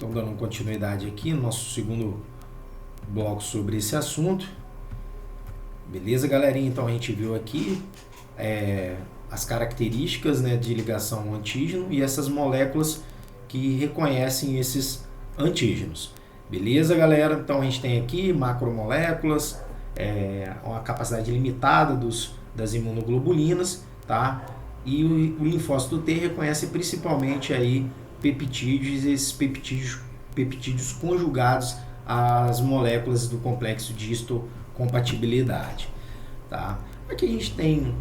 Então, dando continuidade aqui no nosso segundo bloco sobre esse assunto. Beleza, galerinha? Então, a gente viu aqui as características, né, de ligação ao antígeno e essas moléculas que reconhecem esses antígenos. Beleza, galera? Então, a gente tem aqui macromoléculas, uma capacidade limitada das imunoglobulinas, tá? E o linfócito T reconhece principalmente aí peptídeos, esses peptídeos conjugados às moléculas do complexo de histocompatibilidade, tá? Aqui a gente tem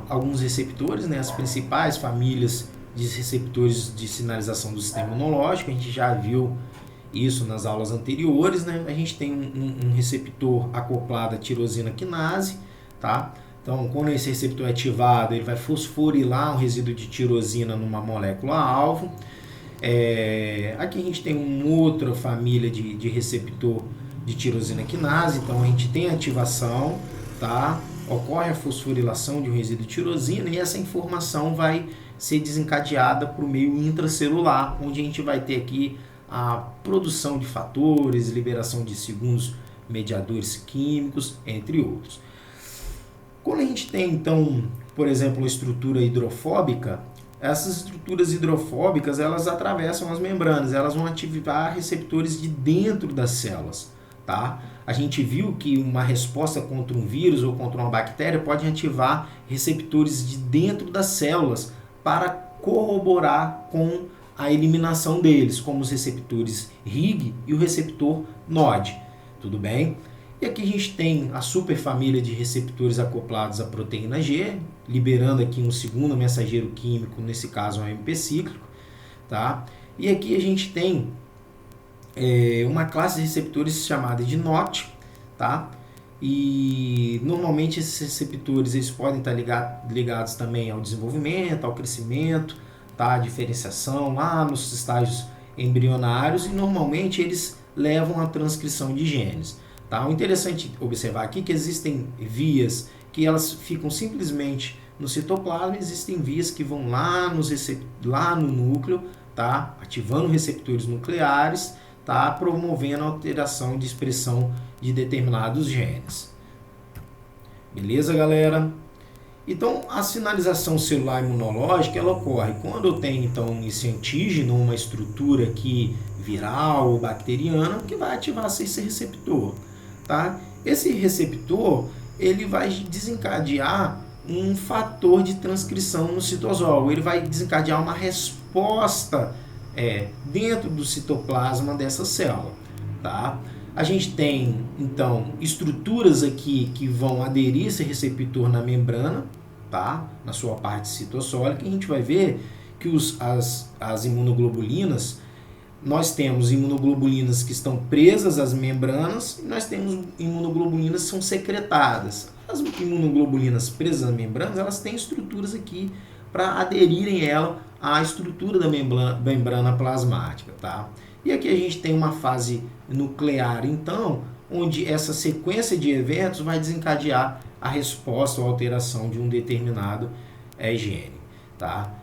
alguns receptores, né? As principais famílias de receptores de sinalização do sistema imunológico, a gente já viu isso nas aulas anteriores, né? A gente tem um receptor acoplado à tirosina quinase, tá? Então, quando esse receptor é ativado, ele vai fosforilar um resíduo de tirosina numa molécula-alvo. Aqui a gente tem uma outra família de receptor de tirosina quinase, então a gente tem ativação, tá? Ocorre a fosforilação de um resíduo de tirosina e essa informação vai ser desencadeada para o meio intracelular, onde a gente vai ter aqui a produção de fatores, liberação de segundos mediadores químicos, entre outros. Quando a gente tem, então, por exemplo, uma estrutura hidrofóbica, essas estruturas hidrofóbicas, elas atravessam as membranas, elas vão ativar receptores de dentro das células, tá? A gente viu que uma resposta contra um vírus ou contra uma bactéria pode ativar receptores de dentro das células para corroborar com a eliminação deles, como os receptores Hig e o receptor Nod, tudo bem? E aqui a gente tem a superfamília de receptores acoplados à proteína G, liberando aqui um segundo mensageiro químico, nesse caso um AMP cíclico, tá? E aqui a gente tem uma classe de receptores chamada de NOT, tá? E normalmente esses receptores eles podem estar ligados também ao desenvolvimento, ao crescimento, tá? A diferenciação lá nos estágios embrionários e normalmente eles levam à transcrição de genes. Tá? O interessante observar aqui que existem vias que elas ficam simplesmente no citoplasma, existem vias que vão lá no núcleo, tá? Ativando receptores nucleares, tá? Promovendo a alteração de expressão de determinados genes. Beleza, galera? Então, a sinalização celular imunológica ela ocorre quando eu tenho então esse antígeno, uma estrutura aqui viral ou bacteriana que vai ativar esse receptor. Tá? Esse receptor ele vai desencadear um fator de transcrição no citosol, ele vai desencadear uma resposta dentro do citoplasma dessa célula. Tá? A gente tem então estruturas aqui que vão aderir esse receptor na membrana, tá? Na sua parte citossólica, e a gente vai ver que as imunoglobulinas, nós temos imunoglobulinas que estão presas às membranas e nós temos imunoglobulinas que são secretadas. As imunoglobulinas presas às membranas, elas têm estruturas aqui para aderirem ela à estrutura da membrana plasmática, tá? E aqui a gente tem uma fase nuclear, então, onde essa sequência de eventos vai desencadear a resposta ou alteração de um determinado gene, tá?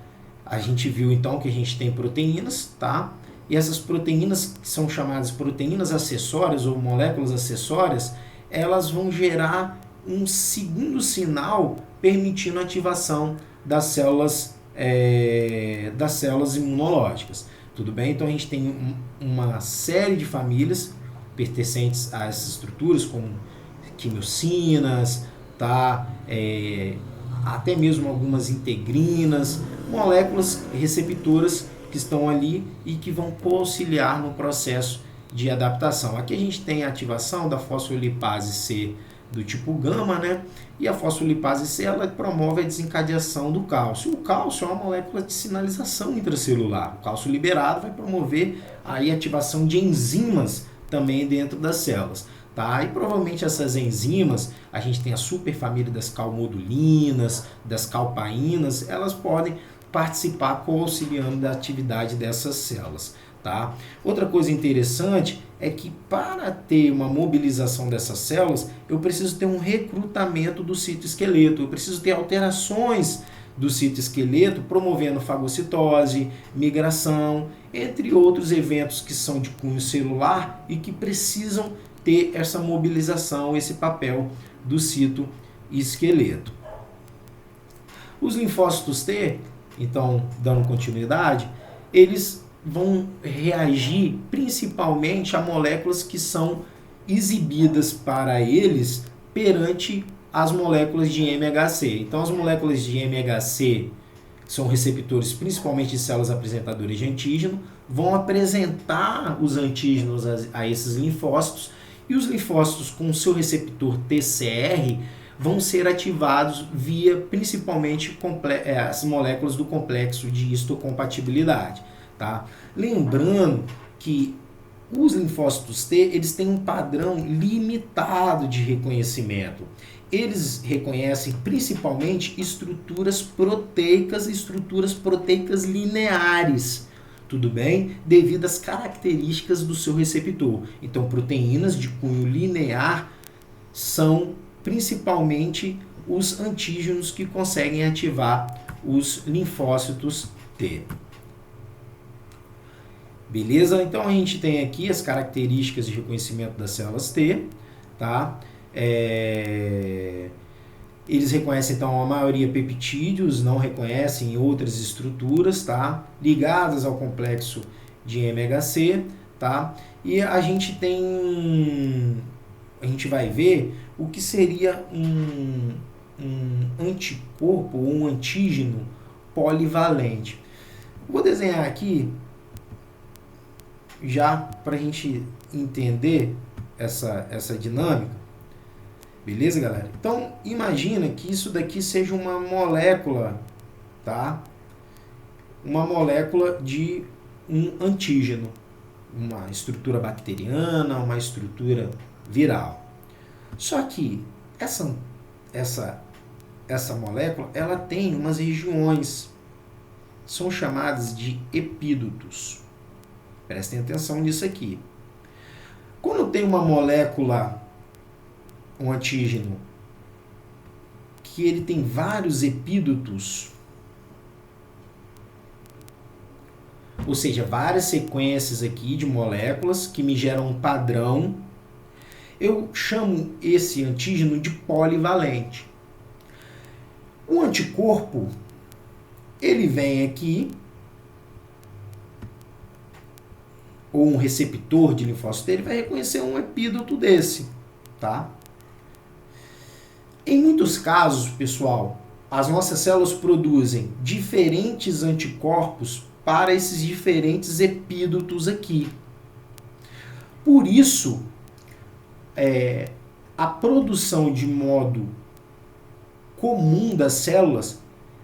A gente viu então que a gente tem proteínas, tá? E essas proteínas, que são chamadas proteínas acessórias ou moléculas acessórias, elas vão gerar um segundo sinal permitindo a ativação das células imunológicas. Tudo bem? Então a gente tem uma série de famílias pertencentes a essas estruturas, como quimiocinas, tá? Até mesmo algumas integrinas, moléculas receptoras que estão ali e que vão auxiliar no processo de adaptação. Aqui a gente tem a ativação da fosfolipase C do tipo gama, né? E a fosfolipase C ela promove a desencadeação do cálcio. O cálcio é uma molécula de sinalização intracelular. O cálcio liberado vai promover aí a ativação de enzimas também dentro das células. Tá? E provavelmente essas enzimas, a gente tem a superfamília das calmodulinas, das calpaínas, elas podem participar auxiliando da atividade dessas células. Tá? Outra coisa interessante é que para ter uma mobilização dessas células, eu preciso ter um recrutamento do citoesqueleto, eu preciso ter alterações do citoesqueleto, promovendo fagocitose, migração, entre outros eventos que são de cunho celular e que precisam ter essa mobilização, esse papel do citoesqueleto. Os linfócitos T, então, dando continuidade, eles vão reagir principalmente a moléculas que são exibidas para eles perante as moléculas de MHC. Então, as moléculas de MHC são receptores principalmente de células apresentadoras de antígeno, vão apresentar os antígenos a esses linfócitos, e os linfócitos com seu receptor TCR vão ser ativados via principalmente as moléculas do complexo de histocompatibilidade. Tá? Lembrando que os linfócitos T, eles têm um padrão limitado de reconhecimento. Eles reconhecem principalmente estruturas proteicas e estruturas proteicas lineares, tudo bem? Devido às características do seu receptor. Então, proteínas de cunho linear são principalmente os antígenos que conseguem ativar os linfócitos T. Beleza? Então a gente tem aqui as características de reconhecimento das células T, tá? Eles reconhecem então a maioria peptídeos, não reconhecem outras estruturas, tá? Ligadas ao complexo de MHC, tá? E a gente vai ver o que seria um anticorpo ou um antígeno polivalente. Vou desenhar aqui já para a gente entender essa dinâmica. Beleza, galera? Então, imagina que isso daqui seja uma molécula, tá? Uma molécula de um antígeno, uma estrutura bacteriana, uma estrutura viral. Só que essa molécula, ela tem umas regiões, são chamadas de epídutos. Prestem atenção nisso aqui. Quando tem uma molécula, um antígeno, que ele tem vários epídutos, ou seja, várias sequências aqui de moléculas que me geram um padrão, eu chamo esse antígeno de polivalente. O anticorpo, ele vem aqui, ou um receptor de linfócito, ele vai reconhecer um epíduto desse, tá? Em muitos casos, pessoal, as nossas células produzem diferentes anticorpos para esses diferentes epídutos aqui. Por isso, a produção de modo comum das células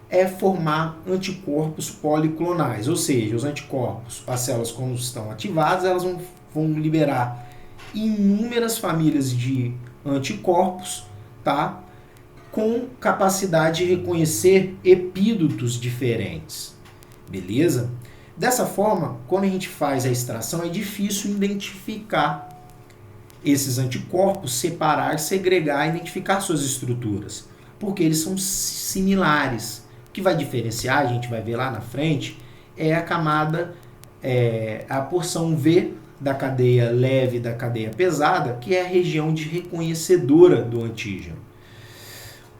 é formar anticorpos policlonais, ou seja, os anticorpos, as células quando estão ativadas, elas vão liberar inúmeras famílias de anticorpos, tá? Com capacidade de reconhecer epídutos diferentes, beleza? Dessa forma, quando a gente faz a extração, é difícil identificar esses anticorpos, separar, segregar, identificar suas estruturas, porque eles são similares. O que vai diferenciar, a gente vai ver lá na frente, é a camada, a porção V da cadeia leve e da cadeia pesada, que é a região de reconhecedora do antígeno.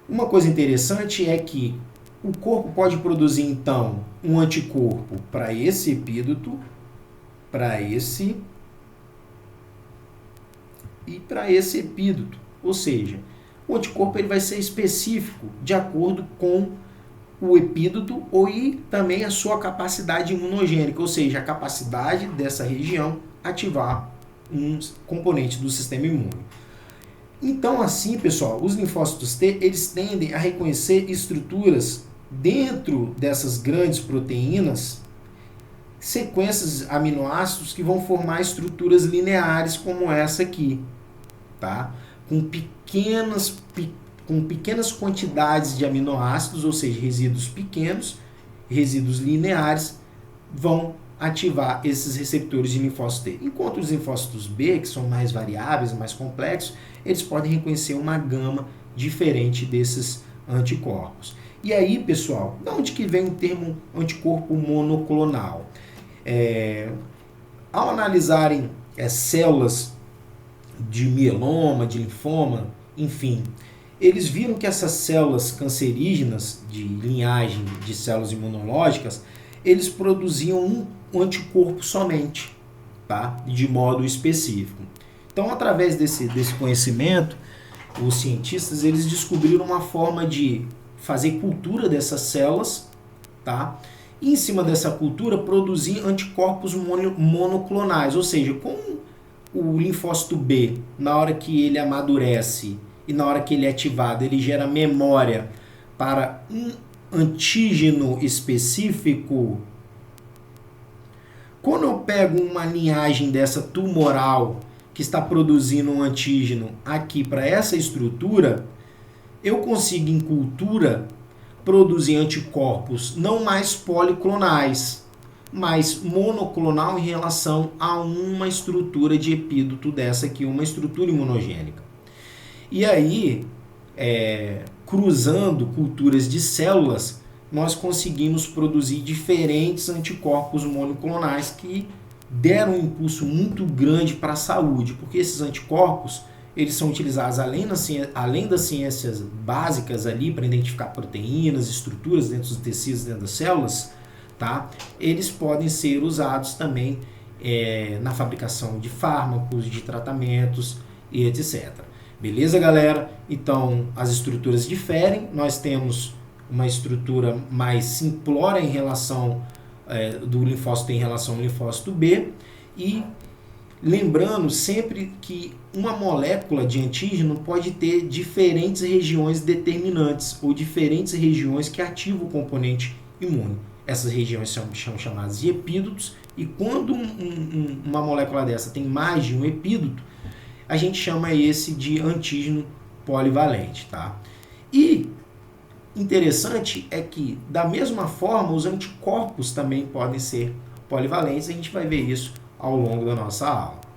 Uma coisa interessante é que o corpo pode produzir, então, um anticorpo para esse epíduto, para esse e para esse epíduto. Ou seja, o anticorpo ele vai ser específico de acordo com o epíduto e também a sua capacidade imunogênica, ou seja, a capacidade dessa região ativar um componente do sistema imune. Então, assim, pessoal, os linfócitos T, eles tendem a reconhecer estruturas dentro dessas grandes proteínas, sequências aminoácidos que vão formar estruturas lineares como essa aqui, tá? Com pequenas quantidades de aminoácidos, ou seja, resíduos pequenos, resíduos lineares, vão ativar esses receptores de linfócito T. Enquanto os linfócitos B, que são mais variáveis, mais complexos, eles podem reconhecer uma gama diferente desses anticorpos. E aí, pessoal, de onde que vem o termo anticorpo monoclonal? Ao analisarem células de mieloma, de linfoma, enfim, eles viram que essas células cancerígenas de linhagem de células imunológicas, eles produziam um anticorpo somente, tá? De modo específico. Então, através desse conhecimento, os cientistas eles descobriram uma forma de fazer cultura dessas células, tá? E em cima dessa cultura produzir anticorpos monoclonais, ou seja, com o linfócito B, na hora que ele amadurece e na hora que ele é ativado, ele gera memória para um antígeno específico. Quando eu pego uma linhagem dessa tumoral que está produzindo um antígeno aqui para essa estrutura, eu consigo em cultura produzir anticorpos não mais policlonais, mas monoclonal em relação a uma estrutura de epíduto dessa aqui, uma estrutura imunogênica. E aí, cruzando culturas de células, nós conseguimos produzir diferentes anticorpos monoclonais que deram um impulso muito grande para a saúde, porque esses anticorpos eles são utilizados além das ciências básicas ali para identificar proteínas, estruturas dentro dos tecidos, dentro das células, tá? Eles podem ser usados também na fabricação de fármacos, de tratamentos e etc. Beleza, galera? Então, as estruturas diferem. Nós temos uma estrutura mais simplória em relação do linfócito em relação ao linfócito B. E lembrando sempre que uma molécula de antígeno pode ter diferentes regiões determinantes ou diferentes regiões que ativam o componente imune. Essas regiões são chamadas de epídutos, e quando uma molécula dessa tem mais de um epíduto, a gente chama esse de antígeno polivalente, tá? E interessante é que, da mesma forma, os anticorpos também podem ser polivalentes, a gente vai ver isso ao longo da nossa aula.